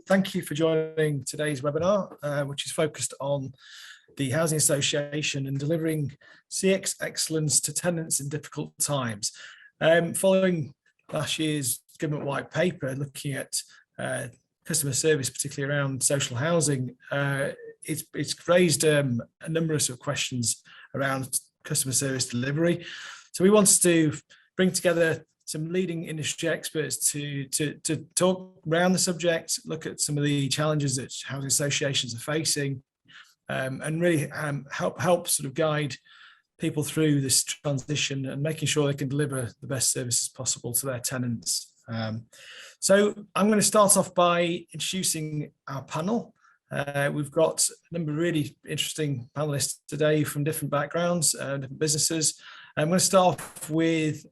thank you for joining today's webinar, which is focused on the Housing Association and delivering CX excellence to tenants in difficult times. Following last year's government white paper looking at customer service, particularly around social housing, it's raised a number of sort of questions around customer service delivery. So we wanted to bring together some leading industry experts to talk around the subject, look at some of the challenges that housing associations are facing, and really help sort of guide people through this transition and making sure they can deliver the best services possible to their tenants. So I'm going to start off by introducing our panel. We've got a number of really interesting panelists today from different backgrounds, different businesses. I'm going to start off with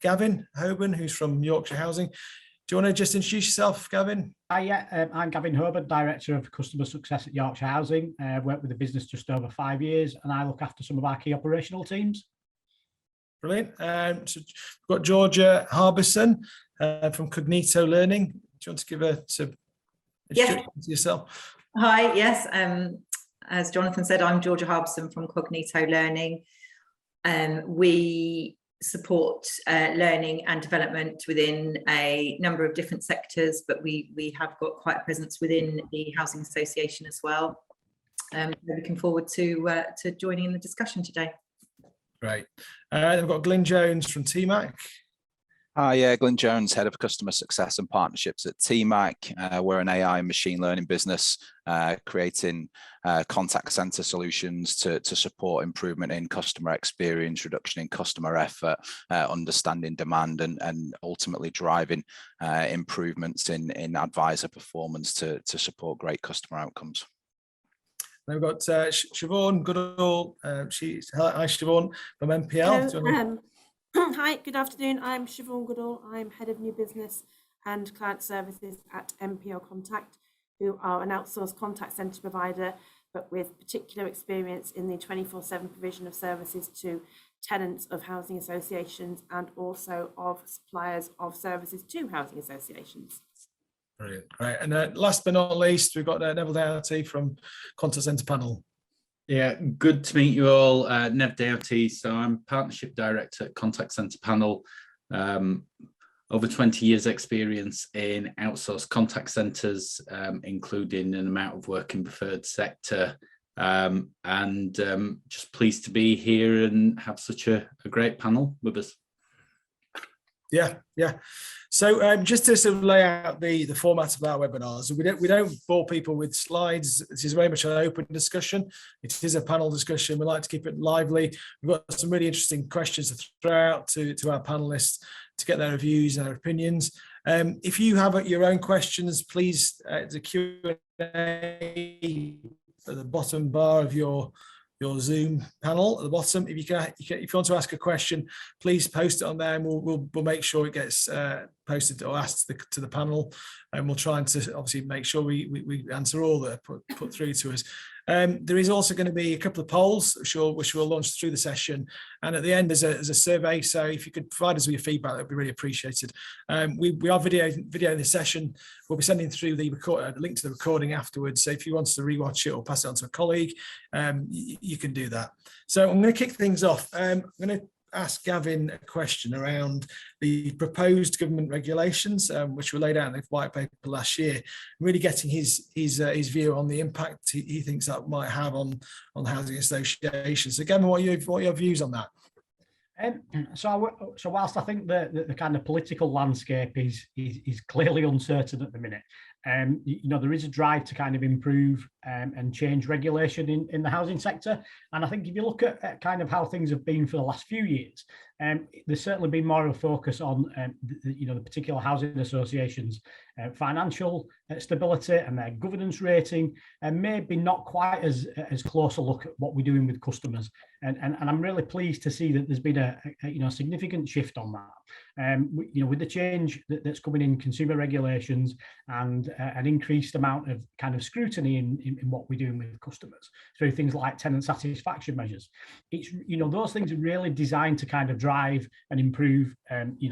Gavin Hoban, who's from Yorkshire Housing. Do you want to just introduce yourself, Gavin? I'm Gavin Hoban, Director of Customer Success at Yorkshire Housing. I've worked with the business just over 5 years, and I look after some of our key operational teams. Brilliant. So we've got Georgia Harbison from Cognito Learning. Do you want to give a introduction to yourself? Hi, yes. As Jonathan said, I'm Georgia Harbison from Cognito Learning. We support learning and development within a number of different sectors, but we have got quite a presence within the Housing Association as well. Looking forward to joining in the discussion today. Great. Then we've got Glynn Jones from TMAC. Hi, Glynn Jones, Head of Customer Success and Partnerships at TMAC. We're an AI and machine learning business creating contact center solutions to support improvement in customer experience, reduction in customer effort, understanding demand, and ultimately driving improvements in advisor performance to support great customer outcomes. Then we've got Siobhain Goodall. Hi, Siobhain from MPL. Hello, hi, good afternoon. I'm Siobhain Goodall. I'm Head of New Business and Client Services at MPL Contact, who are an outsourced contact centre provider, but with particular experience in the 24/7 provision of services to tenants of housing associations and also of suppliers of services to housing associations. Brilliant, great. And last but not least, we've got Neville Doughty from Contact Centre Panel. Yeah, good to meet you all. Nev Doughty, so I'm Partnership Director at Contact Centre Panel. Over 20 years experience in outsourced contact centres, including an amount of work in preferred sector, and just pleased to be here and have such a great panel with us. Yeah. So just to sort of lay out the format of our webinars, we don't bore people with slides. This is very much an open discussion. It is a panel discussion. We like to keep it lively. We've got some really interesting questions to throw out to our panelists to get their views and their opinions. If you have your own questions, please, the Q&A at the bottom bar of your Zoom panel at the bottom. If you want to ask a question, please post it on there, and we'll make sure it gets posted or asked to the panel, and we'll try and to obviously make sure we answer all that are put through to us. There is also going to be a couple of polls which we'll launch through the session, and at the end there's a survey. So if you could provide us with your feedback, that would be really appreciated. We are videoing the session. We'll be sending through the link to the recording afterwards. So if you want to rewatch it or pass it on to a colleague, you can do that. So I'm going to kick things off. I'm going to ask Gavin a question around the proposed government regulations, which were laid out in the white paper last year, really getting his view on the impact he thinks that might have on housing associations. So Gavin, what are your views on that? So whilst I think the kind of political landscape is clearly uncertain at the minute, there is a drive to kind of improve and change regulation in the housing sector. And I think if you look at kind of how things have been for the last few years, there's certainly been more of a focus on the particular housing associations' financial stability and their governance rating, and maybe not quite as close a look at what we're doing with customers. And I'm really pleased to see that there's been a significant shift on that. With the change that's coming in consumer regulations and an increased amount of kind of scrutiny in what we're doing with customers through things like tenant satisfaction measures. It's those things are really designed to kind of drive and improve,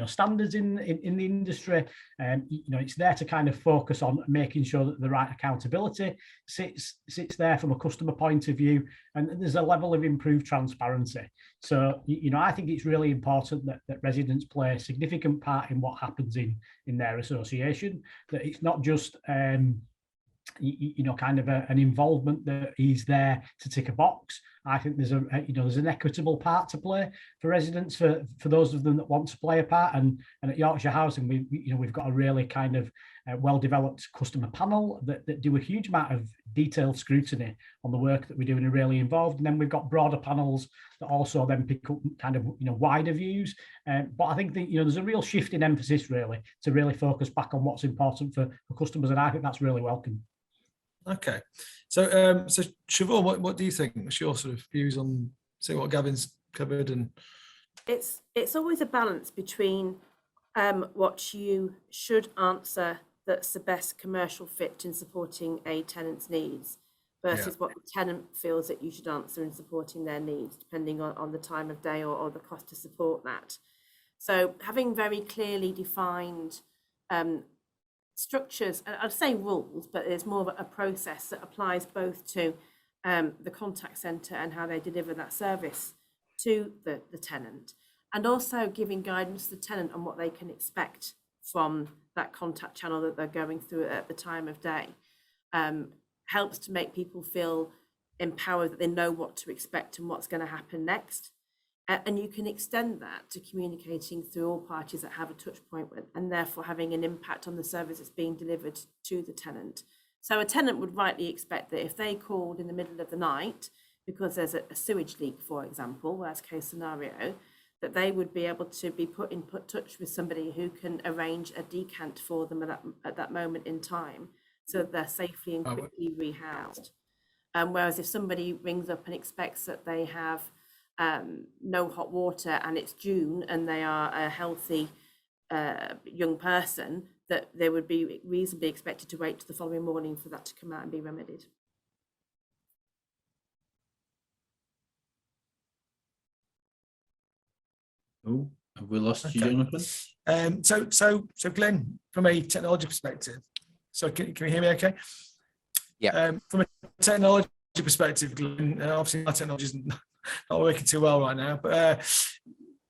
standards in the industry. It's there to kind of focus on making sure that the right accountability sits there from a customer point of view, and there's a level of improved transparency. So, I think it's really important that residents play a significant part in what happens in their association, that it's not just kind of an involvement that is there to tick a box. I think there's an equitable part to play for residents, for those of them that want to play a part. And at Yorkshire Housing, we've got a really kind of well-developed customer panel that do a huge amount of detailed scrutiny on the work that we do and are really involved. And then we've got broader panels that also then pick up kind of wider views. But I think that there's a real shift in emphasis really to really focus back on what's important for customers, and I think that's really welcome. Okay, so Siobhain, what do you think? What's your sort of views on what Gavin's covered? And it's always a balance between what you should answer that's the best commercial fit in supporting a tenant's needs versus what the tenant feels that you should answer in supporting their needs, depending on the time of day or the cost to support that. So having very clearly defined structures, and I'd say rules, but there's more of a process that applies both to the contact centre and how they deliver that service to the tenant, and also giving guidance to the tenant on what they can expect from that contact channel that they're going through at the time of day. Helps to make people feel empowered, that they know what to expect and what's going to happen next. And you can extend that to communicating through all parties that have a touch point with, and therefore having an impact on the service that's being delivered to the tenant. So a tenant would rightly expect that if they called in the middle of the night because there's a sewage leak, for example, worst case scenario, that they would be able to be put in touch with somebody who can arrange a decant for them at that moment in time, so that they're safely and quickly rehoused. Whereas if somebody rings up and expects that they have no hot water and it's June and they are a healthy young person, that they would be reasonably expected to wait till the following morning for that to come out and be remedied. Oh, have we lost you, Jonathan? So Glynn, from a technology perspective, so can you hear me okay? Yeah. From a technology perspective, Glynn, obviously my technology is not working too well right now, but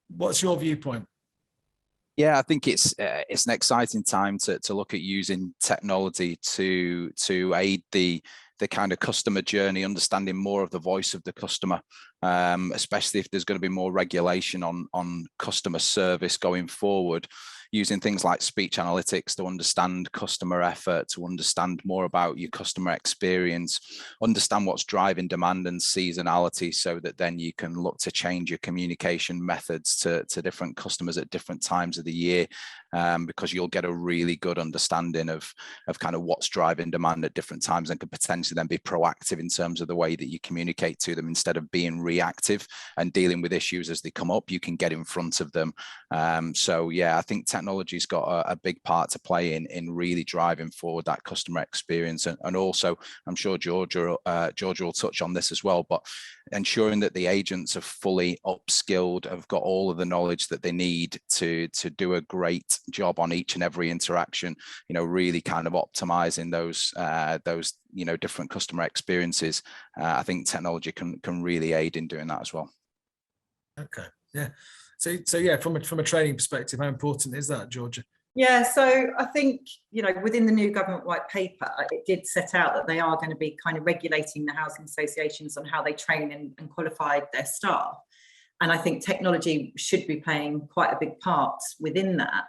what's your viewpoint? Yeah, I think it's an exciting time to look at using technology to aid the kind of customer journey, understanding more of the voice of the customer, especially if there's going to be more regulation on customer service going forward, using things like speech analytics to understand customer effort, to understand more about your customer experience, understand what's driving demand and seasonality, so that then you can look to change your communication methods to different customers at different times of the year, because you'll get a really good understanding of kind of what's driving demand at different times, and could potentially then be proactive in terms of the way that you communicate to them instead of being reactive and dealing with issues as they come up. You can get in front of them. So yeah, I think technology's got a big part to play in really driving forward that customer experience, and also I'm sure Georgia will touch on this as well, but ensuring that the agents are fully upskilled, have got all of the knowledge that they need to do a great job on each and every interaction, really kind of optimizing those different customer experiences. I think technology can really aid in doing that as well. Okay, yeah. So yeah, from a training perspective, how important is that, Georgia? Yeah, so I think, within the new government white paper, it did set out that they are going to be kind of regulating the housing associations on how they train and qualify their staff. And I think technology should be playing quite a big part within that,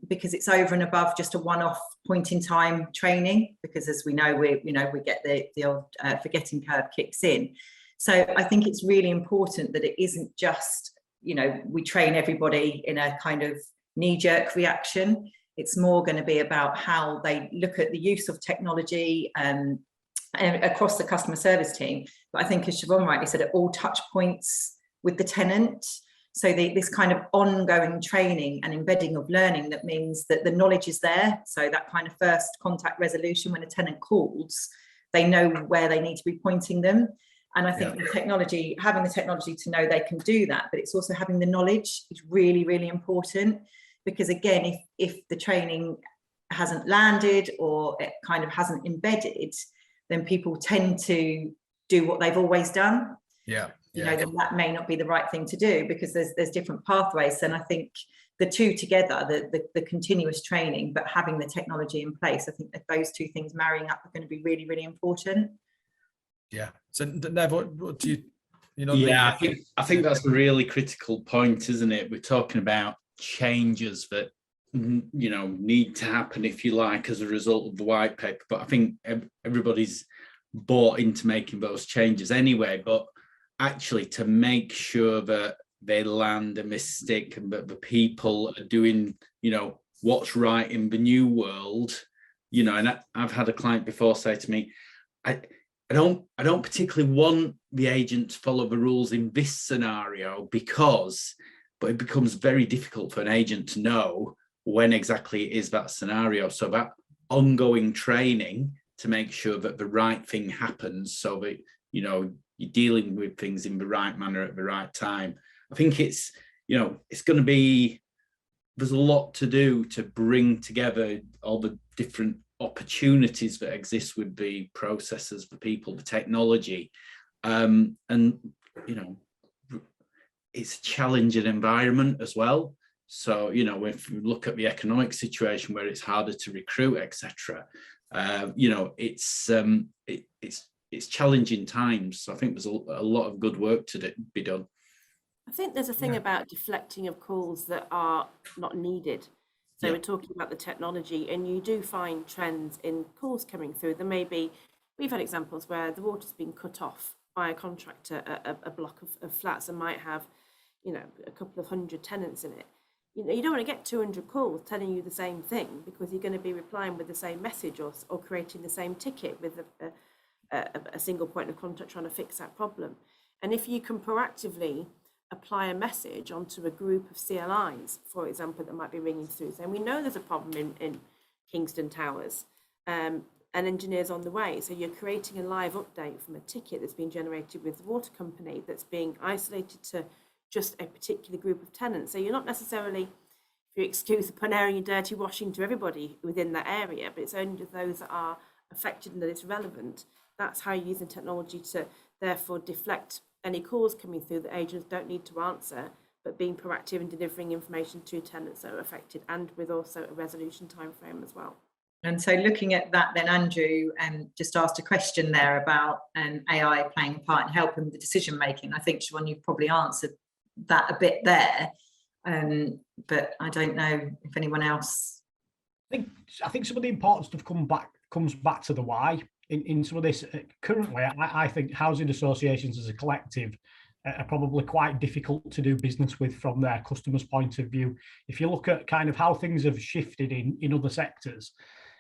because it's over and above just a one-off point in time training, because as we know, we get the old forgetting curve kicks in. So I think it's really important that it isn't just, we train everybody in a kind of knee-jerk reaction. It's more going to be about how they look at the use of technology and across the customer service team. But I think, as Siobhain rightly said, at all touch points with the tenant. So this kind of ongoing training and embedding of learning, that means that the knowledge is there. So that kind of first contact resolution, when a tenant calls, they know where they need to be pointing them. And I think the technology, having the technology to know they can do that, but it's also having the knowledge is really, really important. Because again, if the training hasn't landed or it kind of hasn't embedded, then people tend to do what they've always done. You know, then that may not be the right thing to do, because there's different pathways. And I think the two together, the continuous training, but having the technology in place, I think that those two things marrying up are going to be really, really important. Yeah. So Neville, what do you know? Yeah, I think that's a really critical point, isn't it? We're talking about changes that, you know, need to happen, if you like, as a result of the white paper. But I think everybody's bought into making those changes anyway. But actually, to make sure that they land and they stick, and that the people are doing, you know, what's right in the new world, you know. And I've had a client before say to me, I don't particularly want the agent to follow the rules in this scenario, but it becomes very difficult for an agent to know when exactly it is that scenario. So that ongoing training to make sure that the right thing happens, so that, you know, you're dealing with things in the right manner at the right time. I think it's, you know, it's going to be, there's a lot to do to bring together all the different opportunities that exist with the processes, the people, the technology. And, you know, it's a challenging environment as well. So, you know, if you look at the economic situation where it's harder to recruit, etc., you know, it's challenging times. So I think there's a lot of good work to be done. I think there's a thing about deflecting of calls that are not needed. So we're talking about the technology, and you do find trends in calls coming through. There may be, we've had examples where the water's been cut off by a contractor, a block of flats, and might have, you know, a couple of hundred tenants in it. You know, you don't want to get 200 calls telling you the same thing, because you're going to be replying with the same message, or creating the same ticket with a single point of contact trying to fix that problem. And if you can proactively apply a message onto a group of CLIs, for example, that might be ringing through saying, we know there's a problem in Kingston Towers, and engineers on the way. So you're creating a live update from a ticket that's been generated with the water company that's being isolated to just a particular group of tenants. So you're not necessarily, if you excuse the pun, airing your dirty washing to everybody within that area, but it's only to those that are affected and that it's relevant. That's how you're using technology to therefore deflect any calls coming through that agents don't need to answer, but being proactive in delivering information to tenants that are affected, and with also a resolution timeframe as well. And so looking at that then, Andrew just asked a question there about AI playing a part in helping with the decision making. I think, Siobhain, you've probably answered that a bit there, but I don't know if anyone else. I think some of the important stuff comes back to the why. In some of this, currently, I think housing associations as a collective are probably quite difficult to do business with from their customers' point of view. If you look at kind of how things have shifted in other sectors,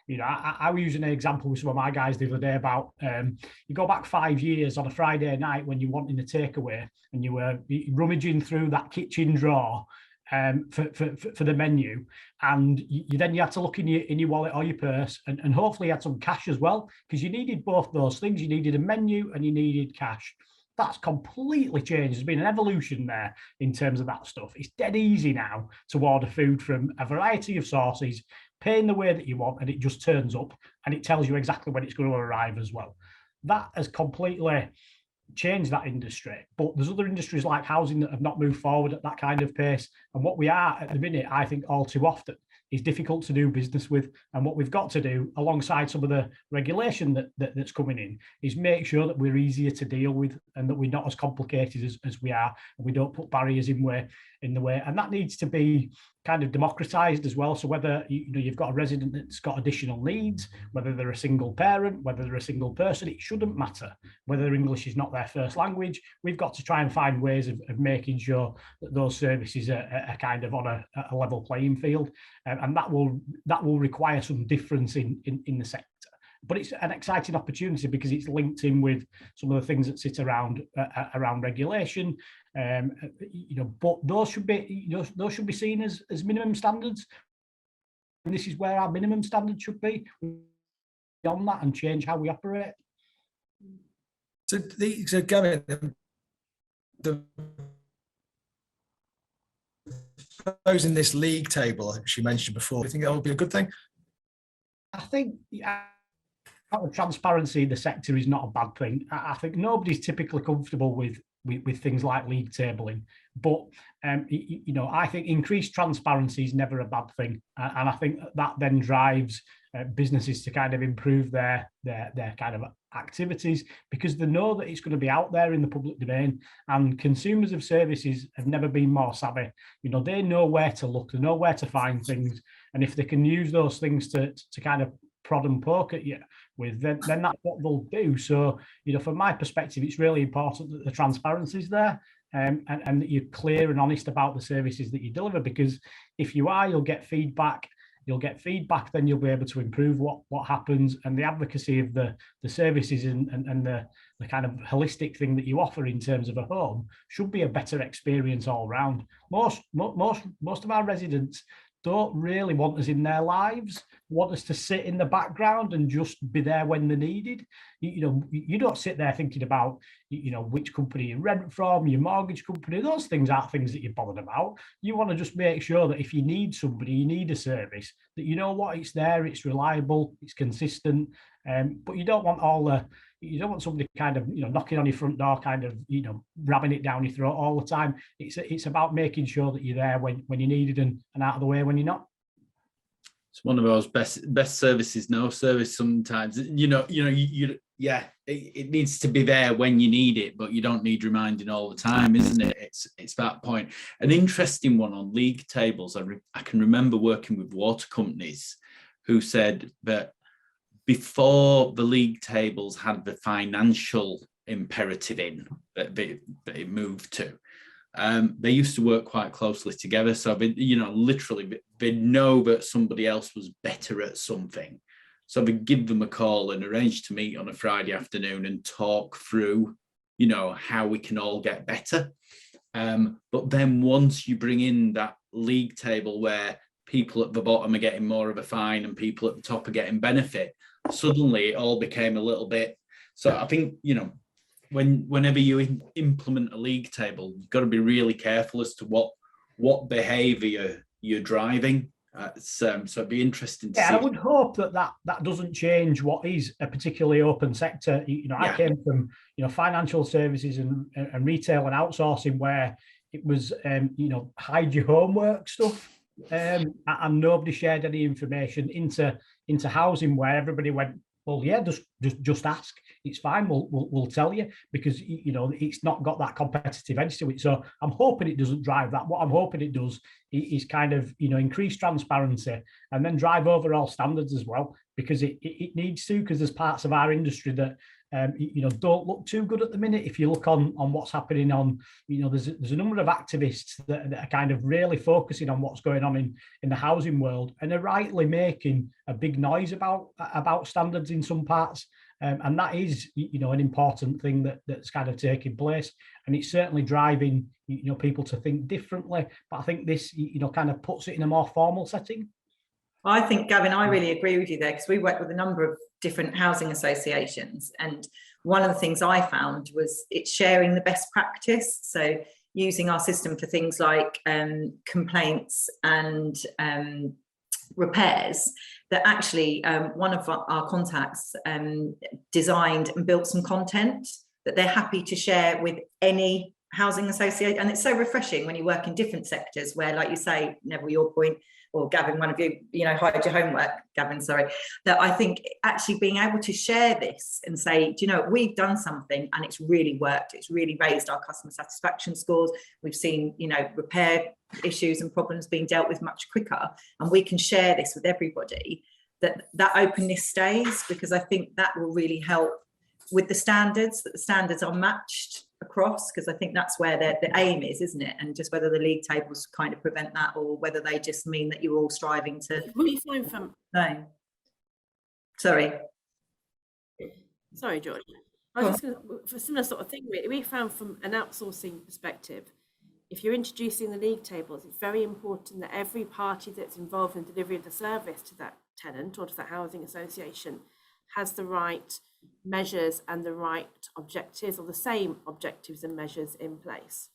you know, I was using an example with some of my guys the other day about, you go back 5 years on a Friday night when you're wanting a takeaway and you were rummaging through that kitchen drawer for the menu, and you had to look in your wallet or your purse, and hopefully you had some cash as well, because you needed both those things. You needed a menu and you needed cash. That's completely changed. There's been an evolution there in terms of that stuff. It's dead easy now to order food from a variety of sources, pay in the way that you want, and it just turns up and it tells you exactly when it's going to arrive as well. That has completely change that industry. But there's other industries like housing that have not moved forward at that kind of pace. And what we are at the minute, I think all too often, is difficult to do business with. And what we've got to do, alongside some of the regulation that's coming in, is make sure that we're easier to deal with and that we're not as complicated as we are, and we don't put barriers in the way. And that needs to be kind of democratized as well. So whether you've got a resident that's got additional needs, whether they're a single parent, whether they're a single person, it shouldn't matter whether English is not their first language. We've got to try and find ways of making sure that those services are kind of on a level playing field, and that will require some difference in the sector. But it's an exciting opportunity because it's linked in with some of the things that sit around regulation. But those should be seen as minimum standards. And this is where our minimum standards should be. Beyond that, and change how we operate. So Gavin, proposing this league table, which you mentioned before, do you think that would be a good thing? I think transparency in the sector is not a bad thing. I think nobody's typically comfortable with things like league tabling, but I think increased transparency is never a bad thing, and I think that then drives businesses to kind of improve their kind of activities, because they know that it's going to be out there in the public domain, and consumers of services have never been more savvy. They know where to look, they know where to find things, and if they can use those things to kind of prod and poke at you with, then that's what they'll do. So, from my perspective, it's really important that the transparency is there, and that you're clear and honest about the services that you deliver, because if you are, you'll get feedback. Then you'll be able to improve what happens, and the advocacy of the services and the kind of holistic thing that you offer in terms of a home should be a better experience all round. Most of our residents don't really want us in their lives, want us to sit in the background and just be there when they're needed. You don't sit there thinking about, which company you rent from, your mortgage company. Those things aren't things that you're bothered about. You want to just make sure that if you need somebody, you need a service, that you know what, it's there, it's reliable, it's consistent. But you don't want somebody kind of, knocking on your front door, kind of, ramming it down your throat all the time. It's about making sure that you're there when you're needed and out of the way when you're not. It's one of those best services, no service sometimes. It needs to be there when you need it, but you don't need reminding all the time, isn't it? It's that point. An interesting one on league tables. I can remember working with water companies who said that before the league tables had the financial imperative in that it moved to, they used to work quite closely together. So literally they know that somebody else was better at something, so they give them a call and arrange to meet on a Friday afternoon and talk through how we can all get better. But then once you bring in that league table where people at the bottom are getting more of a fine and people at the top are getting benefit, suddenly it all became a little bit. So I think whenever you implement a league table, you've got to be really careful as to what behaviour you're driving. So it'd be interesting to see. I would hope that doesn't change what is a particularly open sector. I came from financial services and retail and outsourcing, where it was hide your homework stuff, and nobody shared any information into housing, where everybody went, well, yeah, just ask. It's fine. We'll tell you, because it's not got that competitive edge to it. So I'm hoping it doesn't drive that. What I'm hoping it does is kind of increase transparency and then drive overall standards as well, because it needs to. Because there's parts of our industry that don't look too good at the minute. If you look on what's happening on, there's a number of activists that are kind of really focusing on what's going on in the housing world, and are rightly making a big noise about standards in some parts. And that is, an important thing that's kind of taking place, and it's certainly driving, people to think differently. But I think this, kind of puts it in a more formal setting. I think, Gavin, I really agree with you there, because we work with a number of different housing associations, and one of the things I found was it's sharing the best practice. So using our system for things like complaints and repairs, that actually one of our contacts designed and built some content that they're happy to share with any housing association. And it's so refreshing when you work in different sectors where, like you say, Neville, your point, or Gavin, one of you, hide your homework, Gavin, sorry, that I think actually being able to share this and say, we've done something and it's really worked. It's really raised our customer satisfaction scores. We've seen, repair issues and problems being dealt with much quicker, and we can share this with everybody, that openness stays, because I think that will really help with the standards, that the standards are matched across, because I think that's where the aim is, isn't it? And just whether the league tables kind of prevent that, or whether they just mean that you're all striving to. We find from. No. Sorry, George. I was just going to, for a similar sort of thing, we found from an outsourcing perspective, if you're introducing the league tables, it's very important that every party that's involved in delivery of the service to that tenant or to that housing association has the right measures and the right objectives, or the same objectives and measures in place.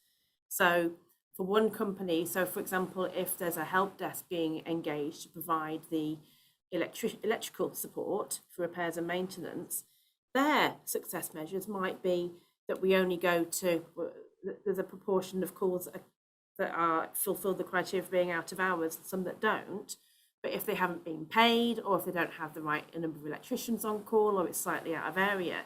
So for one company, so for example, if there's a help desk being engaged to provide the electrical support for repairs and maintenance, their success measures might be that we only go to, there's a proportion of calls that are fulfill the criteria of being out of hours, some that don't. But if they haven't been paid, or if they don't have the right number of electricians on call, or it's slightly out of area,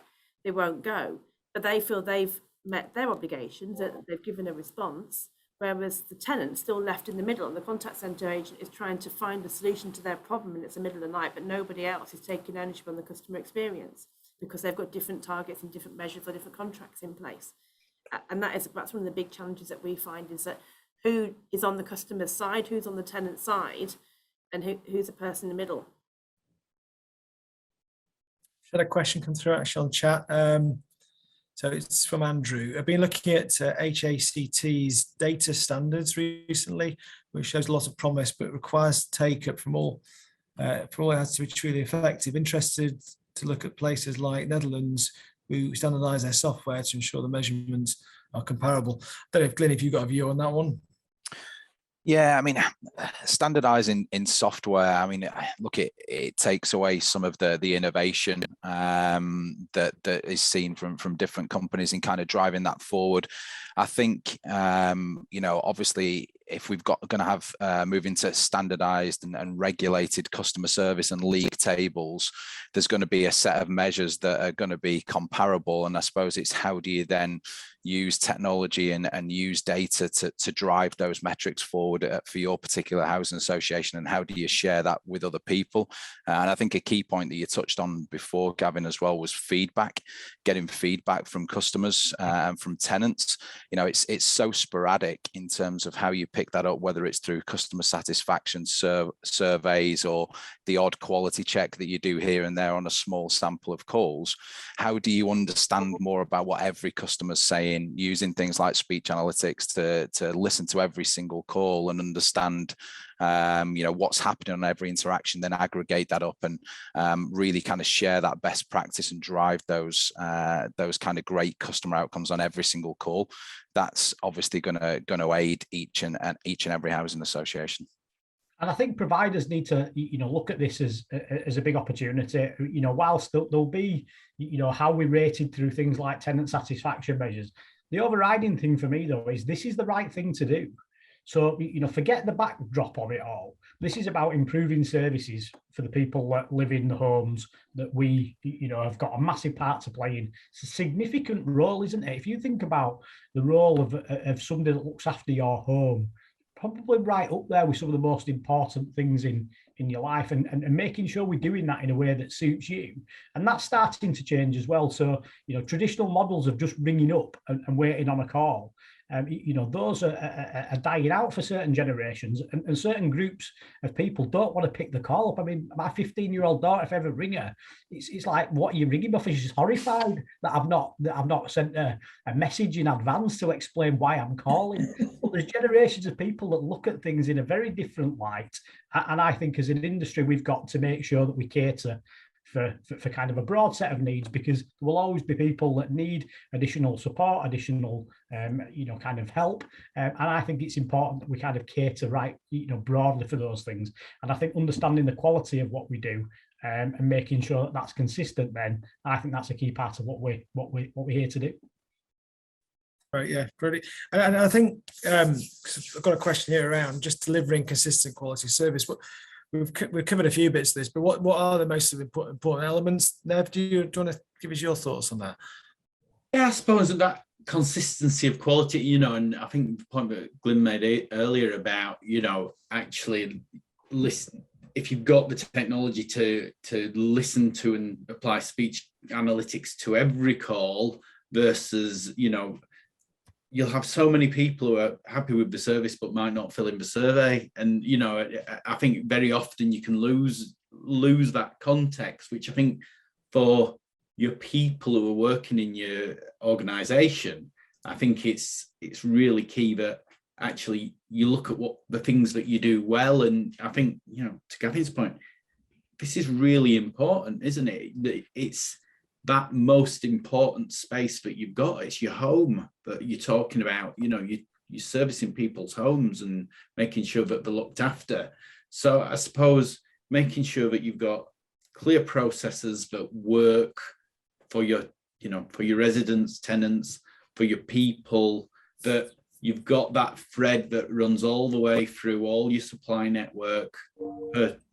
they won't go. But they feel they've met their obligations, that they've given a response, whereas the tenant's still left in the middle, and the contact centre agent is trying to find a solution to their problem, and it's the middle of the night, but nobody else is taking ownership on the customer experience because they've got different targets and different measures or different contracts in place. And that's one of the big challenges that we find, is that who is on the customer's side, who's on the tenant side, and who's the person in the middle. Had a question come through actually on chat. So it's from Andrew. I've been looking at HACT's data standards recently, which shows a lot of promise, but requires take up from all it has to be truly effective. Interested to look at places like Netherlands, who standardise their software to ensure the measurements are comparable. I don't know if Glynn, if you've got a view on that one. Yeah, I mean, standardizing in software, I mean, look, it takes away some of the innovation that is seen from different companies in kind of driving that forward. I think, you know, obviously, if we've going to have move into standardized and regulated customer service and league tables, there's going to be a set of measures that are going to be comparable. And I suppose it's how do you then use technology and use data to drive those metrics forward for your particular housing association, and how do you share that with other people? And I think a key point that you touched on before, Gavin, as well, was feedback, getting feedback from customers and from tenants. You know, it's so sporadic in terms of how you pick that up, whether it's through customer satisfaction surveys or the odd quality check that you do here and there on a small sample of calls. How do you understand more about what every customer's saying, using things like speech analytics to listen to every single call and understand you know, what's happening on every interaction, then aggregate that up and really kind of share that best practice and drive those kind of great customer outcomes on every single call. That's obviously going to aid each and every housing association. And I think providers need to, you know, look at this as a big opportunity. You know, whilst there'll be, you know, how we rated through things like tenant satisfaction measures, the overriding thing for me though is this is the right thing to do. So, you know, forget the backdrop of it all. This is about improving services for the people that live in the homes that we, you know, have got a massive part to play in. It's a significant role, isn't it? If you think about the role of somebody that looks after your home, probably right up there with some of the most important things in your life, and making sure we're doing that in a way that suits you. And that's starting to change as well. So, you know, traditional models of just ringing up and waiting on a call, you know, those are dying out for certain generations, and certain groups of people don't want to pick the call up. I mean, my 15-year-old daughter, if I ever ring her, it's like, what are you ringing me for? She's horrified that I've not sent a message in advance to explain why I'm calling. But there's generations of people that look at things in a very different light, and I think as an industry we've got to make sure that we cater for kind of a broad set of needs, because there will always be people that need additional support, additional you know, kind of help, and I think it's important that we kind of cater right, you know, broadly for those things. And I think understanding the quality of what we do and making sure that that's consistent, then I think that's a key part of what we're here to do. Right, yeah, brilliant. And I think I've got a question here around just delivering consistent quality service. But we've covered a few bits of this, but what are the most important elements? Nev, do you want to give us your thoughts on that? Yeah, I suppose that consistency of quality, you know, and I think the point that Glynn made earlier about, you know, actually listen, if you've got the technology to listen to and apply speech analytics to every call versus, you know, you'll have so many people who are happy with the service but might not fill in the survey, and you know, I think very often you can lose that context, which I think for your people who are working in your organization, I think it's really key that actually you look at what the things that you do well. And I think, you know, to Gavin's point, this is really important, isn't it? It's that most important space that you've got. It's your home that you're talking about. You know, you're servicing people's homes and making sure that they're looked after. So I suppose making sure that you've got clear processes that work for your, you know, for your residents, tenants, for your people, that you've got that thread that runs all the way through all your supply network.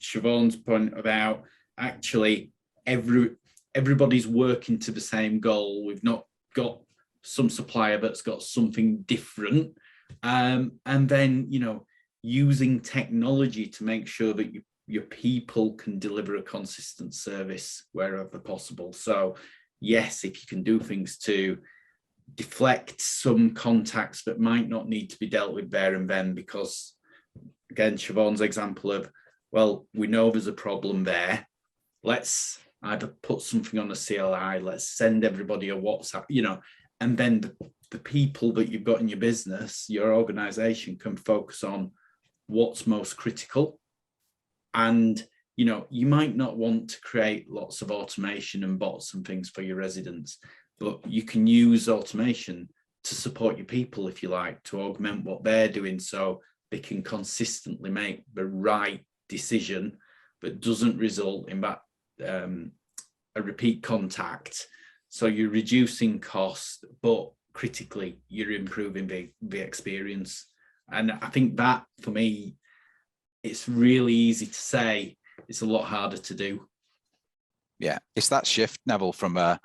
Siobhain's point about actually everybody's working to the same goal. We've not got some supplier that's got something different. And then, you know, using technology to make sure that your people can deliver a consistent service wherever possible. So yes, if you can do things to deflect some contacts that might not need to be dealt with there and then, because again, Siobhain's example of, well, we know there's a problem there. Let's either put something on a CLI, let's send everybody a WhatsApp, you know, and then the people that you've got in your business, your organization, can focus on what's most critical. And, you know, you might not want to create lots of automation and bots and things for your residents, but you can use automation to support your people, if you like, to augment what they're doing so they can consistently make the right decision that doesn't result in that a repeat contact. So you're reducing cost, but critically, you're improving the experience. And I think that, for me, it's really easy to say, it's a lot harder to do. Yeah, it's that shift, Neville, from a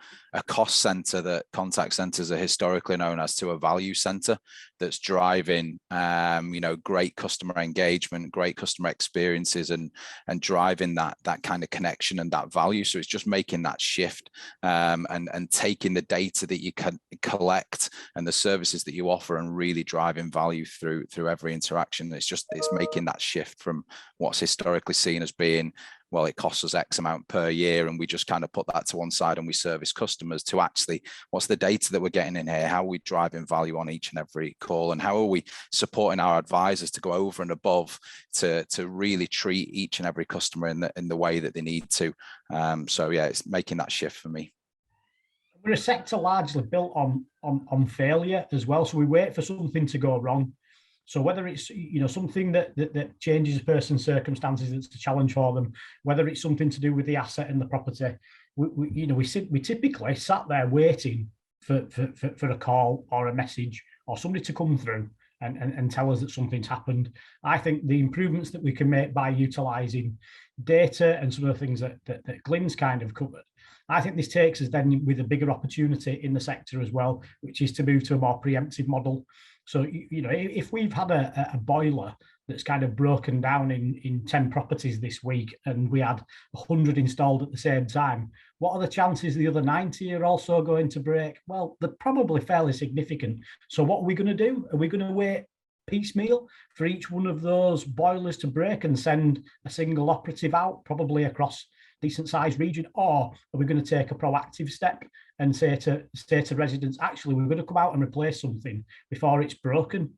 cost center that contact centers are historically known as to a value center that's driving, you know, great customer engagement, great customer experiences, and driving that kind of connection and that value. So it's just making that shift and taking the data that you can collect and the services that you offer and really driving value through every interaction. It's making that shift from what's historically seen as being, well, it costs us X amount per year, and we just kind of put that to one side and we service customers, to actually, what's the data that we're getting in here? How are we driving value on each and every call? And how are we supporting our advisors to go over and above to really treat each and every customer in the way that they need to? So yeah, it's making that shift for me. We're a sector largely built on failure as well. So we wait for something to go wrong. So whether it's, you know, something that changes a person's circumstances, that's a challenge for them, whether it's something to do with the asset and the property, we typically sat there waiting for a call or a message or somebody to come through and tell us that something's happened. I think the improvements that we can make by utilising data and some of the things that Glynn's kind of covered, I think this takes us then with a bigger opportunity in the sector as well, which is to move to a more preemptive model. So, you know, if we've had a boiler that's kind of broken down in 10 properties this week and we had 100 installed at the same time, what are the chances the other 90 are also going to break? Well, they're probably fairly significant. So what are we going to do? Are we going to wait piecemeal for each one of those boilers to break and send a single operative out, probably across decent sized region? Or are we going to take a proactive step and say to residents, actually, we're going to come out and replace something before it's broken?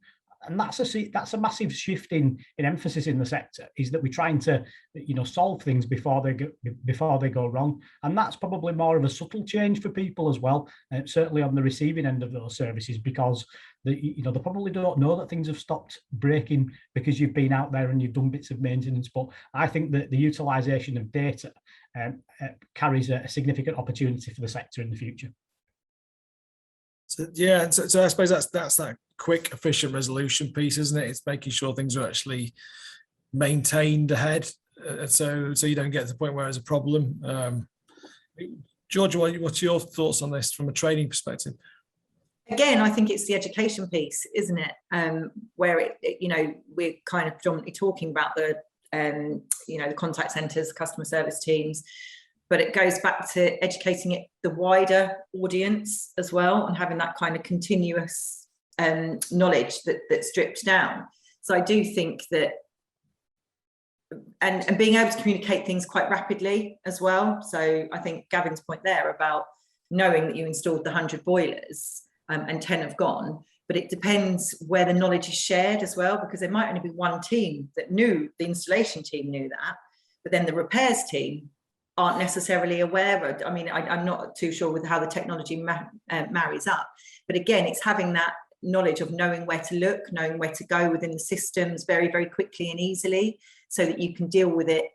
And that's a massive shift in emphasis in the sector, is that we're trying to, you know, solve things before they go wrong. And that's probably more of a subtle change for people as well, certainly on the receiving end of those services, because they probably don't know that things have stopped breaking because you've been out there and you've done bits of maintenance. But I think that the utilisation of data carries a significant opportunity for the sector in the future. So, yeah, so I suppose that's that quick, efficient resolution piece, isn't it? It's making sure things are actually maintained ahead, so you don't get to the point where there's a problem. Georgia, what's your thoughts on this from a training perspective? Again, I think it's the education piece, isn't it? Where we're kind of predominantly talking about the the contact centres, customer service teams, but it goes back to educating the wider audience as well, and having that kind of continuous knowledge that's stripped down. So I do think that, and being able to communicate things quite rapidly as well. So I think Gavin's point there about knowing that you installed the 100 boilers and 10 have gone, but it depends where the knowledge is shared as well, because there might only be one team that knew, the installation team knew that, but then the repairs team aren't necessarily aware of. I mean, I'm not too sure with how the technology marries up, but again, it's having that knowledge of knowing where to look, knowing where to go within the systems very, very quickly and easily, so that you can deal with it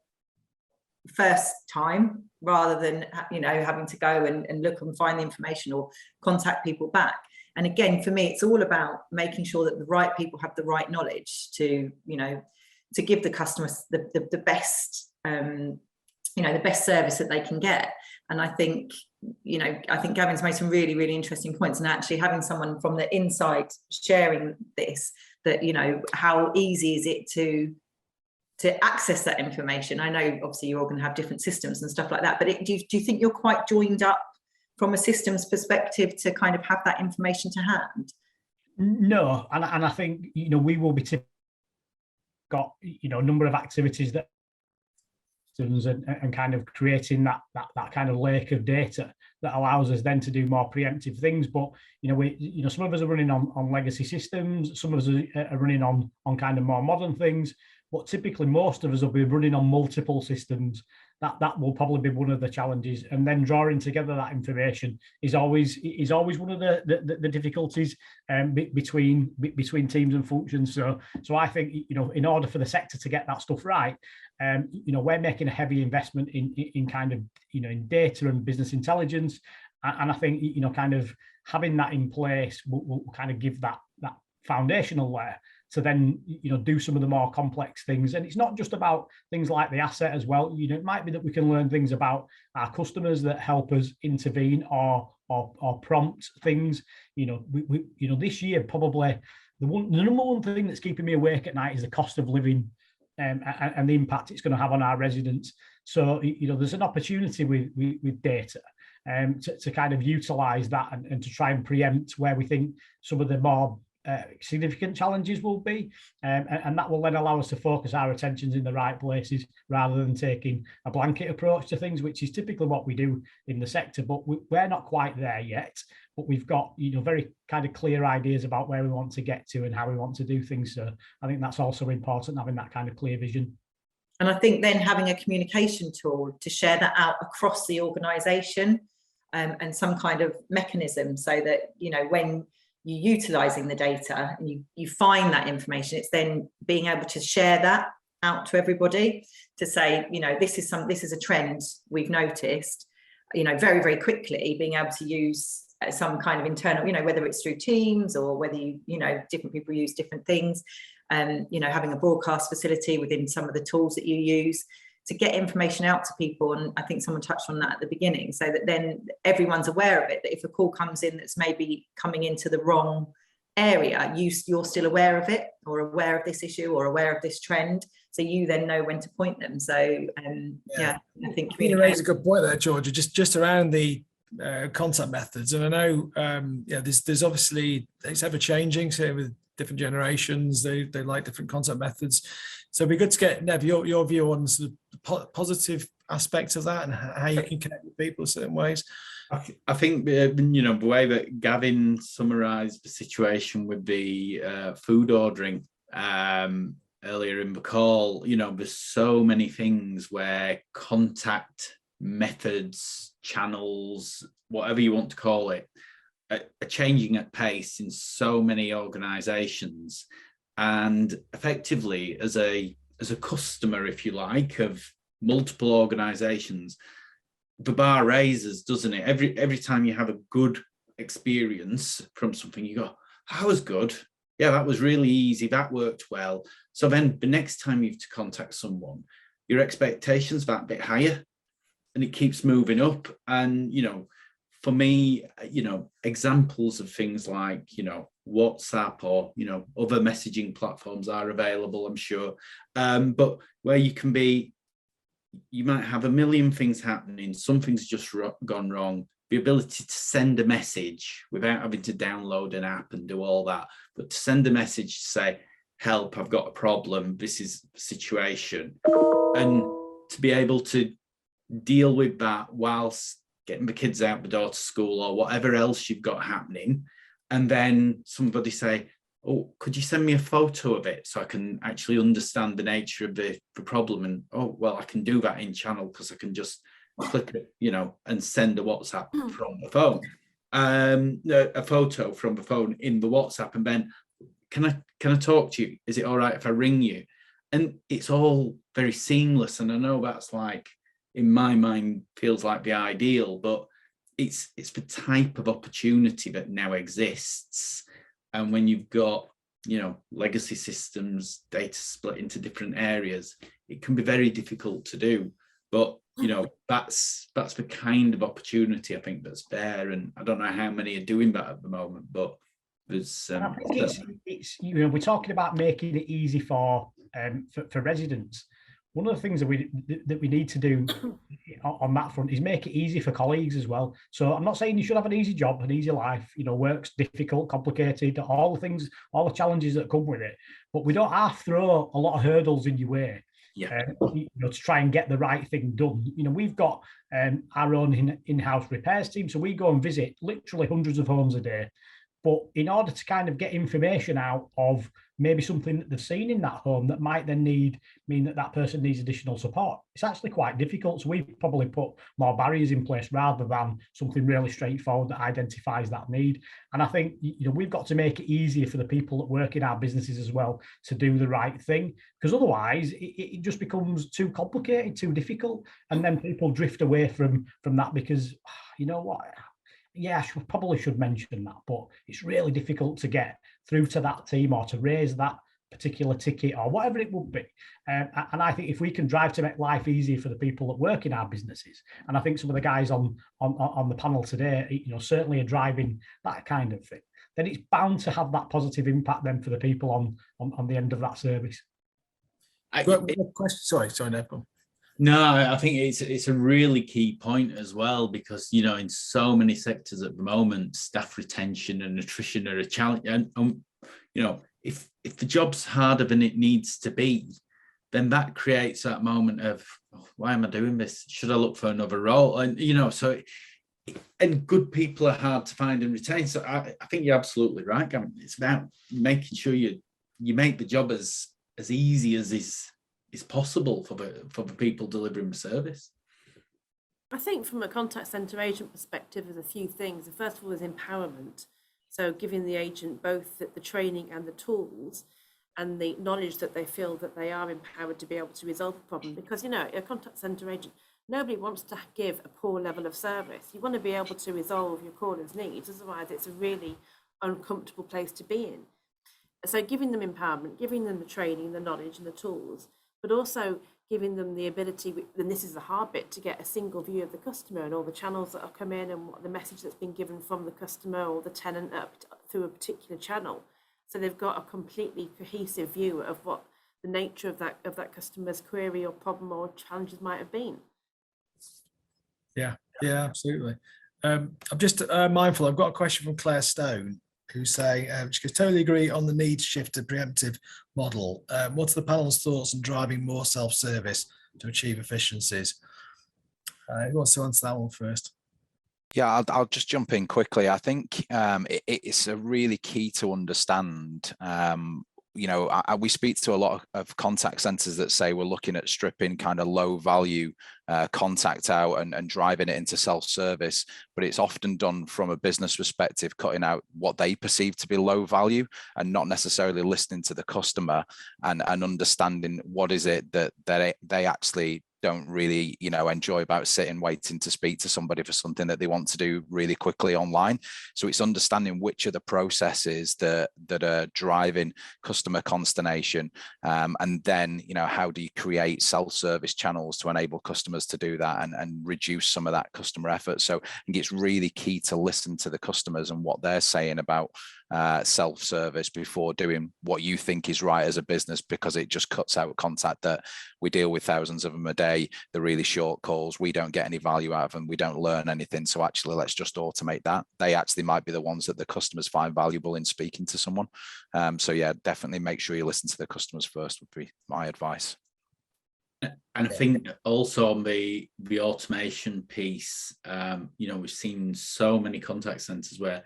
first time, rather than, you know, having to go and look and find the information or contact people back. And again, for me, it's all about making sure that the right people have the right knowledge to, you know, to give the customers the best, you know, the best service that they can get. And I think, you know, I think Gavin's made some really, really interesting points, and actually having someone from the inside sharing this, that, you know, how easy is it to access that information? I know obviously you're all going to have different systems and stuff like that, but do you think you're quite joined up from a systems perspective to kind of have that information to hand? No, and I think, you know, we will be got, you know, a number of activities that and kind of creating that kind of lake of data that allows us then to do more preemptive things. But, you know, some of us are running on legacy systems, some of us are running on kind of more modern things, but typically most of us will be running on multiple systems. That will probably be one of the challenges, and then drawing together that information is always one of the difficulties between teams and functions. So I think, you know, in order for the sector to get that stuff right, you know, we're making a heavy investment in kind of, you know, in data and business intelligence, and I think, you know, kind of having that in place will kind of give that foundational layer to then, you know, do some of the more complex things. And it's not just about things like the asset as well. You know, it might be that we can learn things about our customers that help us intervene or prompt things. You know, we you know, this year probably the number one thing that's keeping me awake at night is the cost of living and the impact it's going to have on our residents. So, you know, there's an opportunity with data to kind of utilize that and to try and preempt where we think some of the more significant challenges will be, and that will then allow us to focus our attentions in the right places rather than taking a blanket approach to things, which is typically what we do in the sector. But we're not quite there yet, but we've got, you know, very kind of clear ideas about where we want to get to and how we want to do things. So I think that's also important, having that kind of clear vision. And I think then having a communication tool to share that out across the organisation, and some kind of mechanism, so that, you know, when you're utilising the data and you find that information, it's then being able to share that out to everybody to say, you know, this is a trend we've noticed, you know, very, very quickly, being able to use some kind of internal, you know, whether it's through Teams or whether you know, different people use different things, you know, having a broadcast facility within some of the tools that you use to get information out to people. And I think someone touched on that at the beginning, so that then everyone's aware of it, that if a call comes in that's maybe coming into the wrong area, you're still aware of it, or aware of this issue, or aware of this trend, so you then know when to point them. So yeah, I think you raised a good point there, Georgia, just around the contact methods. And I know yeah, there's obviously, it's ever changing, so with different generations, they like different contact methods. So it'd be good to get, Nev, your view on sort of positive aspects of that and how you can connect with people in certain ways. I think, you know, the way that Gavin summarised the situation with the food ordering earlier in the call, you know, there's so many things where contact methods, channels, whatever you want to call it, are changing at pace in so many organisations. And effectively, as a customer, if you like, of multiple organisations, the bar raises, doesn't it? Every time you have a good experience from something, you go, that was good. Yeah, that was really easy. That worked well. So then the next time you have to contact someone, your expectations that bit higher, and it keeps moving up. And, you know, for me, you know, examples of things like, you know, WhatsApp or, you know, other messaging platforms are available, I'm sure. But where you might have a million things happening, something's just gone wrong. The ability to send a message without having to download an app and do all that, but to send a message to say, help, I've got a problem, this is the situation. And to be able to deal with that whilst getting the kids out the door to school or whatever else you've got happening. And then somebody say, oh, could you send me a photo of it so I can actually understand the nature of the problem? And, oh, well, I can do that in channel because I can just click it, and send a WhatsApp from the phone, a photo from the phone in the WhatsApp, and then can I talk to you? Is it all right if I ring you? And it's all very seamless. And I know that's like, in my mind, feels like the ideal, but it's the type of opportunity that now exists. And when you've got, legacy systems, data split into different areas, it can be very difficult to do. But, that's the kind of opportunity I think that's there. And I don't know how many are doing that at the moment, but there's I think it's we're talking about making it easy for residents. One of the things that we need to do on that front is make it easy for colleagues as well. So I'm not saying you should have an easy job, an easy life. Work's difficult, complicated, all the things, all the challenges that come with it. But we don't have to throw a lot of hurdles in your way. To try and get the right thing done. We've got our own in-house repairs team, so we go and visit literally hundreds of homes a day. But in order to kind of get information out of maybe something that they've seen in that home that might then mean that person needs additional support, it's actually quite difficult. So we've probably put more barriers in place rather than something really straightforward that identifies that need. And I think we've got to make it easier for the people that work in our businesses as well to do the right thing, because otherwise it just becomes too complicated, too difficult, and then people drift away from that because yeah, I probably should mention that, but it's really difficult to get through to that team or to raise that particular ticket or whatever it would be. And I think if we can drive to make life easier for the people that work in our businesses, and I think some of the guys on the panel today, certainly are driving that kind of thing, then it's bound to have that positive impact then for the people on the end of that service. Sorry, Neville. No, I think it's a really key point as well, because in so many sectors at the moment, staff retention and attrition are a challenge. And if the job's harder than it needs to be, then that creates that moment of, why am I doing this? Should I look for another role? And and good people are hard to find and retain. So I think you're absolutely right, Gavin. It's about making sure you make the job as easy as is possible for the people delivering the service. I think from a contact centre agent perspective, there's a few things. The first of all is empowerment. So giving the agent both the training and the tools and the knowledge that they feel that they are empowered to be able to resolve a problem. Because, a contact centre agent, nobody wants to give a poor level of service. You want to be able to resolve your caller's needs. Otherwise, it's a really uncomfortable place to be in. So giving them empowerment, giving them the training, the knowledge and the tools, but also giving them the ability, and this is the hard bit, to get a single view of the customer and all the channels that have come in and what the message that's been given from the customer or the tenant through a particular channel. So they've got a completely cohesive view of what the nature of that customer's query or problem or challenges might have been. Yeah, absolutely. I'm just mindful, I've got a question from Claire Stone, who's saying, she could totally agree on the need to shift to preemptive model. What's the panel's thoughts on driving more self-service to achieve efficiencies? Who wants to answer that one first? Yeah, I'll just jump in quickly. I think it's a really key to understand. We speak to a lot of contact centres that say we're looking at stripping kind of low value contact out and driving it into self-service, but it's often done from a business perspective, cutting out what they perceive to be low value and not necessarily listening to the customer and understanding what is it that they actually don't really enjoy about sitting waiting to speak to somebody for something that they want to do really quickly online. So it's understanding which are the processes that are driving customer consternation, and then how do you create self-service channels to enable customers to do that and reduce some of that customer effort. So I think it's really key to listen to the customers and what they're saying about self-service before doing what you think is right as a business, because it just cuts out contact. That we deal with thousands of them a day, the really short calls, we don't get any value out of them, we don't learn anything. So actually let's just automate that. They actually might be the ones that the customers find valuable in speaking to someone. So yeah, definitely make sure you listen to the customers first would be my advice. And I think also on the automation piece, we've seen so many contact centres where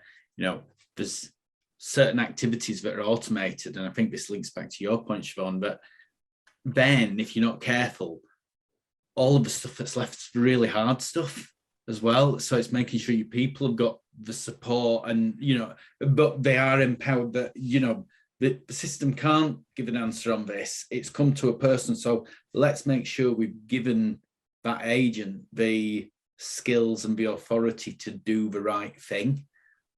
there's certain activities that are automated, and I think this links back to your point, Siobhain, but then if you're not careful, all of the stuff that's left is really hard stuff as well. So it's making sure your people have got the support, and but they are empowered that the system can't give an answer on this. It's come to a person. So let's make sure we've given that agent the skills and the authority to do the right thing,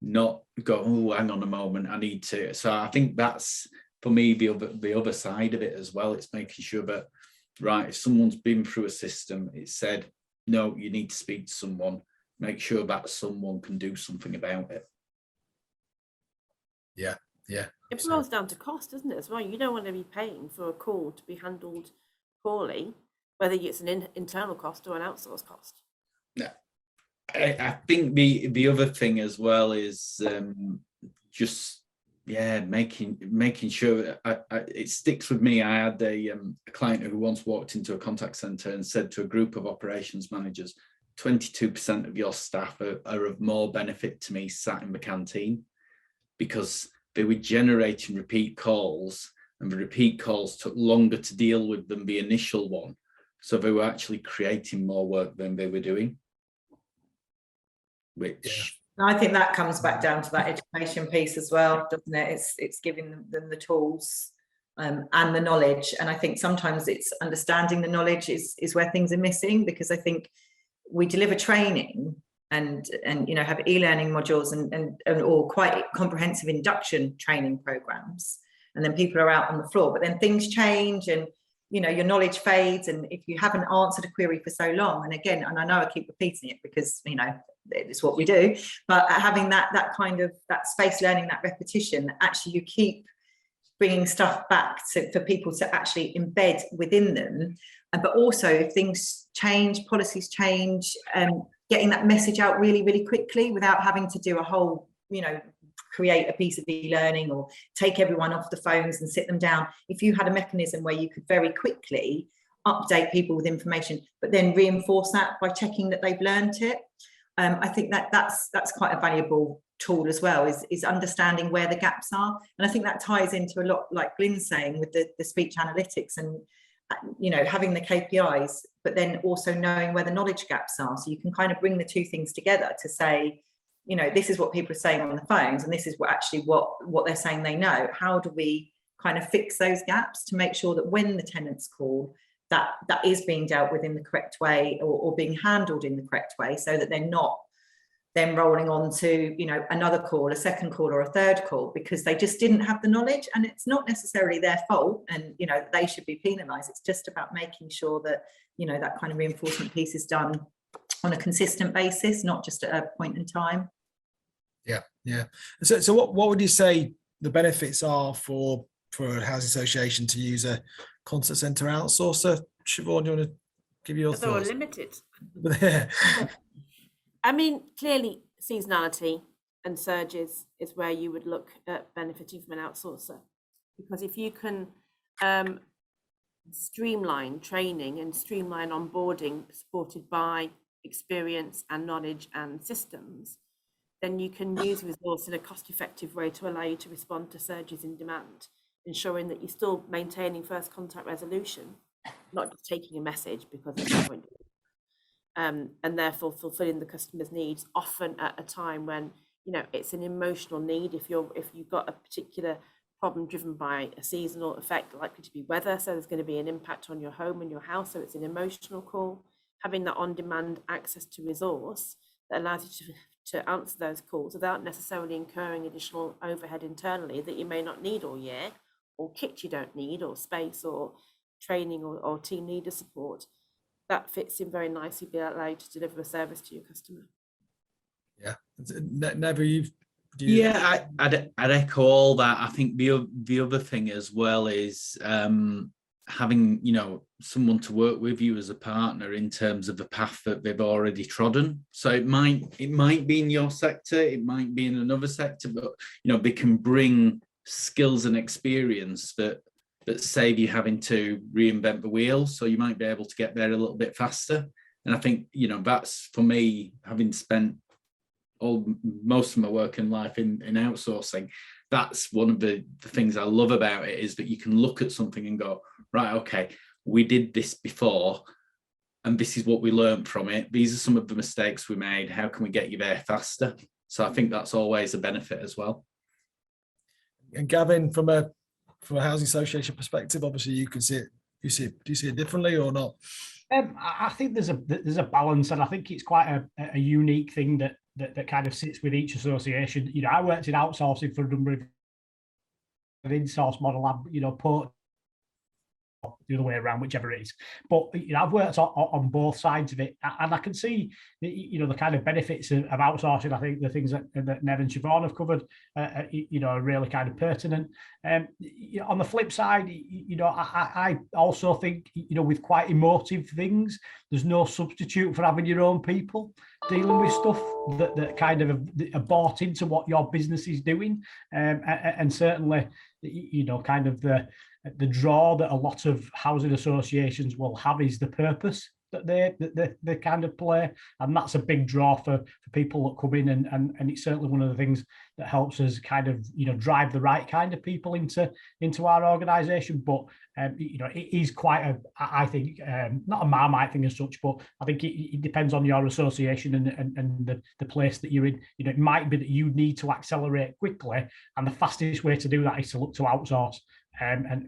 not go, oh, hang on a moment, I need to. So I think that's, for me, the other side of it as well. It's making sure that, right, if someone's been through a system, it's said, no, you need to speak to someone, make sure that someone can do something about it. Yeah. It boils down to cost, doesn't it, as well? You don't want to be paying for a call to be handled poorly, whether it's an internal cost or an outsourced cost. Yeah, I think the other thing as well is just making sure it sticks with me. I had a client who once walked into a contact centre and said to a group of operations managers, 22% of your staff are of more benefit to me sat in the canteen, because they were generating repeat calls, and the repeat calls took longer to deal with than the initial one. So they were actually creating more work than they were doing. Which I think that comes back down to that education piece as well, doesn't it? It's giving them the tools and the knowledge. And I think sometimes it's understanding the knowledge is where things are missing, because I think we deliver training and have e-learning modules and or quite comprehensive induction training programs, and then people are out on the floor, but then things change and your knowledge fades, and if you haven't answered a query for so long, and again, and I know I keep repeating it because it's what we do, but having that kind of that space learning, that repetition, actually you keep bringing stuff back for people to actually embed within them. But also if things change, policies change, getting that message out really, really quickly without having to do a whole, create a piece of e-learning or take everyone off the phones and sit them down. If you had a mechanism where you could very quickly update people with information, but then reinforce that by checking that they've learned it, I think that's quite a valuable tool as well, is understanding where the gaps are. And I think that ties into a lot, like Glynn's saying, with the speech analytics and having the KPIs, but then also knowing where the knowledge gaps are. So you can kind of bring the two things together to say, this is what people are saying on the phones, and this is what they're saying they know. How do we kind of fix those gaps to make sure that when the tenants call, that is being dealt with in the correct way, or being handled in the correct way, so that they're not then rolling on to another call, a second call, or a third call, because they just didn't have the knowledge. And it's not necessarily their fault, and they should be penalised. It's just about making sure that that kind of reinforcement piece is done on a consistent basis, not just at a point in time. Yeah. So what would you say the benefits are for a housing association to use a contact centre outsourcer? Siobhain, do you want to give your thoughts? They're limited. I mean, clearly seasonality and surges is where you would look at benefiting from an outsourcer, because if you can streamline training and streamline onboarding supported by experience and knowledge and systems, then you can use resource in a cost-effective way to allow you to respond to surges in demand, ensuring that you're still maintaining first contact resolution, not just taking a message because it's no point, and therefore fulfilling the customer's needs, often at a time when it's an emotional need. If you've got a particular problem driven by a seasonal effect, likely to be weather, so there's going to be an impact on your home and your house, so it's an emotional call. Having that on-demand access to resource that allows you to answer those calls without necessarily incurring additional overhead internally that you may not need all year, or kit you don't need, or space, or training, or team leader support, that fits in very nicely, be allowed you to deliver a service to your customer. Yeah. Neville, I'd echo all that. I think the other thing as well is having someone to work with you as a partner in terms of the path that they've already trodden. So it might be in your sector, it might be in another sector, but they can bring skills and experience that save you having to reinvent the wheel. So you might be able to get there a little bit faster. And I think that's, for me, having spent most of my working life in outsourcing, that's one of the things I love about it, is that you can look at something and go, right, okay, we did this before, and this is what we learned from it. These are some of the mistakes we made. How can we get you there faster? So I think that's always a benefit as well. And Gavin, from a housing association perspective, obviously you can see it. Do you see it differently or not? I think there's a balance, and I think it's quite a unique thing that kind of sits with each association. You know, I worked in outsourcing for a number of in-source model. Put the other way around, whichever it is. But I've worked on both sides of it, and I can see the kind of benefits of outsourcing. I think the things that Nev and Siobhain have covered, are really kind of pertinent. On the flip side, I also think with quite emotive things, there's no substitute for having your own people dealing with stuff that kind of are bought into what your business is doing, and certainly kind of the draw that a lot of housing associations will have is the purpose that they kind of play, and that's a big draw for people that come in, and it's certainly one of the things that helps us kind of drive the right kind of people into our organisation. But it is quite I think not a Marmite thing as such, but I think it depends on your association and the place that you're in. It might be that you need to accelerate quickly, and the fastest way to do that is to look to outsource.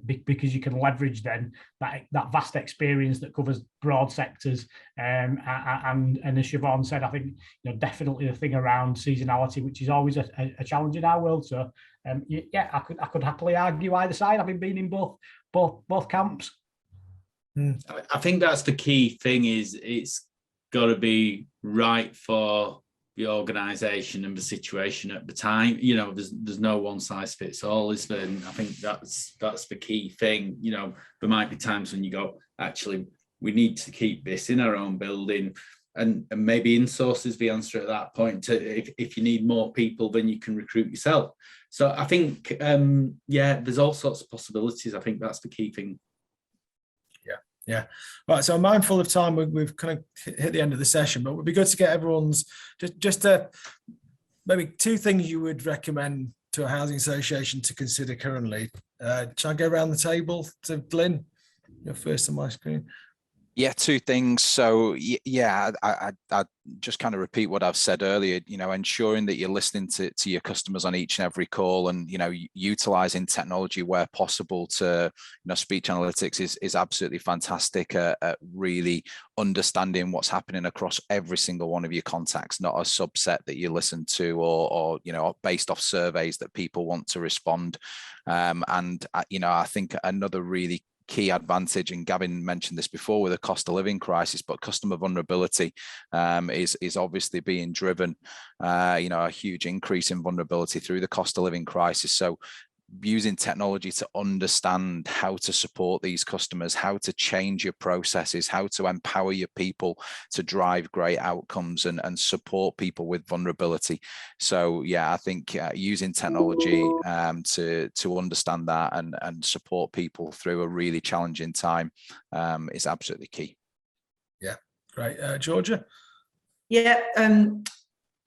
Because you can leverage then that vast experience that covers broad sectors, and as Siobhain said, I think definitely the thing around seasonality, which is always a challenge in our world. So I could happily argue either side, having been in both camps. I think that's the key thing, is it's got to be right for the organisation and the situation at the time. There's no one size fits all, is there? And I think that's the key thing. There might be times when you go, actually, we need to keep this in our own building, and maybe in-source is the answer at that point. If you need more people, then you can recruit yourself. So I think, there's all sorts of possibilities. I think that's the key thing. Yeah. Right. So I'm mindful of time. We've kind of hit the end of the session, but it would be good to get everyone's just maybe two things you would recommend to a housing association to consider currently. Shall I go around the table to Glynn? You're first on my screen. Yeah, two things. So yeah, I just kind of repeat what I've said earlier, ensuring that you're listening to your customers on each and every call, and, utilizing technology where possible to, speech analytics is absolutely fantastic at really understanding what's happening across every single one of your contacts, not a subset that you listen to or based off surveys that people want to respond. I think another really key advantage, and Gavin mentioned this before with the cost of living crisis, but customer vulnerability is obviously being driven, a huge increase in vulnerability through the cost of living crisis. So using technology to understand how to support these customers, how to change your processes, how to empower your people to drive great outcomes and support people with vulnerability. So yeah, I think using technology to understand that and support people through a really challenging time is absolutely key. Yeah, great. Georgia? Yeah,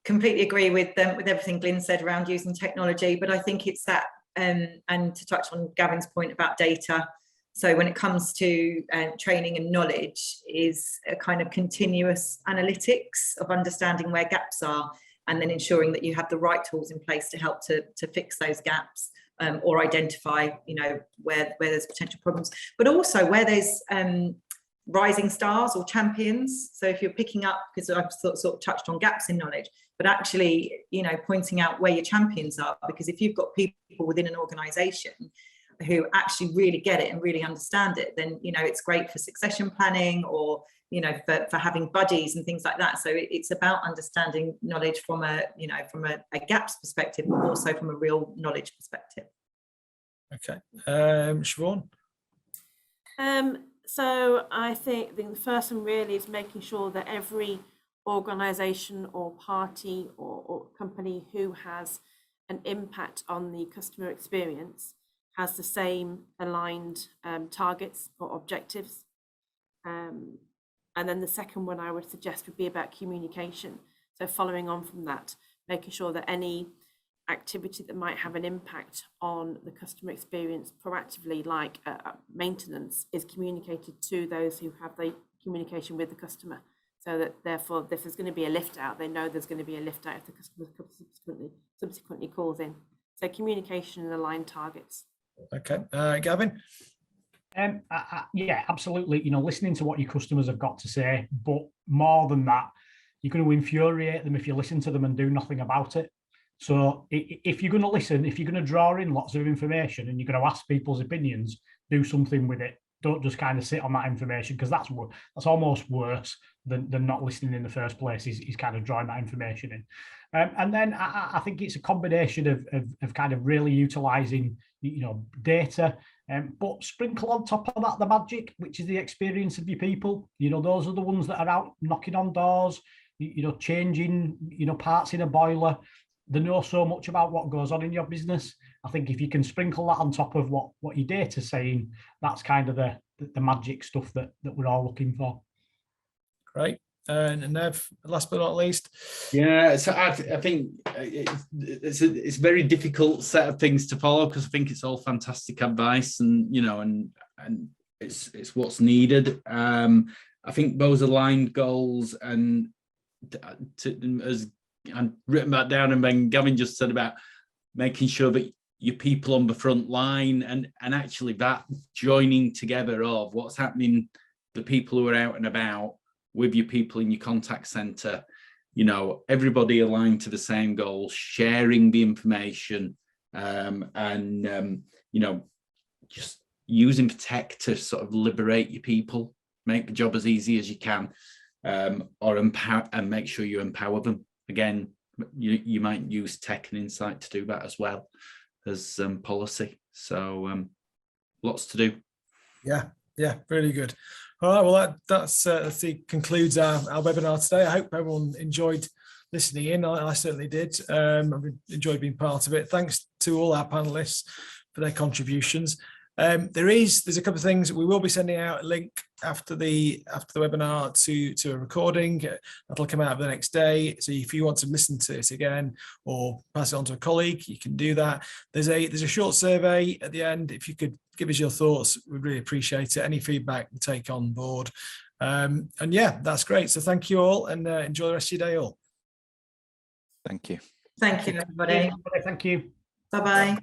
completely agree with everything Glynn said around using technology, but I think it's that and to touch on Gavin's point about data. So when it comes to training and knowledge, is a kind of continuous analytics of understanding where gaps are, and then ensuring that you have the right tools in place to help to fix those gaps, or identify, where there's potential problems, but also where there's rising stars or champions. So if you're picking up, because I've sort of touched on gaps in knowledge, but actually, pointing out where your champions are, because if you've got people within an organisation who actually really get it and really understand it, then, it's great for succession planning, or, for having buddies and things like that. So it's about understanding knowledge from a gaps perspective, but also from a real knowledge perspective. Okay. Siobhain? So I think the first one really is making sure that every organisation or party or company who has an impact on the customer experience has the same aligned targets or objectives. And then the second one I would suggest would be about communication. So following on from that, making sure that any activity that might have an impact on the customer experience proactively, like maintenance, is communicated to those who have the communication with the customer, so that therefore if there's going to be a lift out, they know there's going to be a lift out if the customer subsequently calls in. So communication and aligned targets. Okay, Gavin? Yeah, absolutely. You know, listening to what your customers have got to say, but more than that, you're going to infuriate them if you listen to them and do nothing about it. So if you're going to listen, if you're going to draw in lots of information and you're going to ask people's opinions, do something with it. Don't just kind of sit on that information, because that's almost worse than not listening in the first place, is kind of drawing that information in. And then I think it's a combination of kind of really utilising, you know, data, but sprinkle on top of that the magic, which is the experience of your people. You know, those are the ones that are out knocking on doors, you know, changing, you know, parts in a boiler. They know so much about what goes on in your business. I think if you can sprinkle that on top of what your data's saying, that's kind of the magic stuff that we're all looking for. Great. And Nev, last but not least. Yeah, so I think it's a very difficult set of things to follow, because I think it's all fantastic advice, and you know, and it's what's needed. I think those aligned goals, and as I've written that down, and then Gavin just said about making sure that your people on the front line, and actually that joining together of what's happening, the people who are out and about with your people in your contact center, you know, everybody aligned to the same goal, sharing the information, and you know, just using the tech to sort of liberate your people, make the job as easy as you can, or empower, and make sure you empower them. Again, you might use tech and insight to do that as well as policy. So lots to do. Yeah, really good. All right, well, that concludes our webinar today. I hope everyone enjoyed listening in. I certainly did. I've enjoyed being part of it. Thanks to all our panelists for their contributions. There's a couple of things. We will be sending out a link after the webinar to a recording that'll come out the next day. So if you want to listen to it again or pass it on to a colleague, you can do that. There's a short survey at the end. If you could give us your thoughts, we'd really appreciate it. Any feedback we take on board. And yeah, that's great. So thank you all, and enjoy the rest of your day all. Thank you. Thank you, everybody. Thank you. Bye-bye.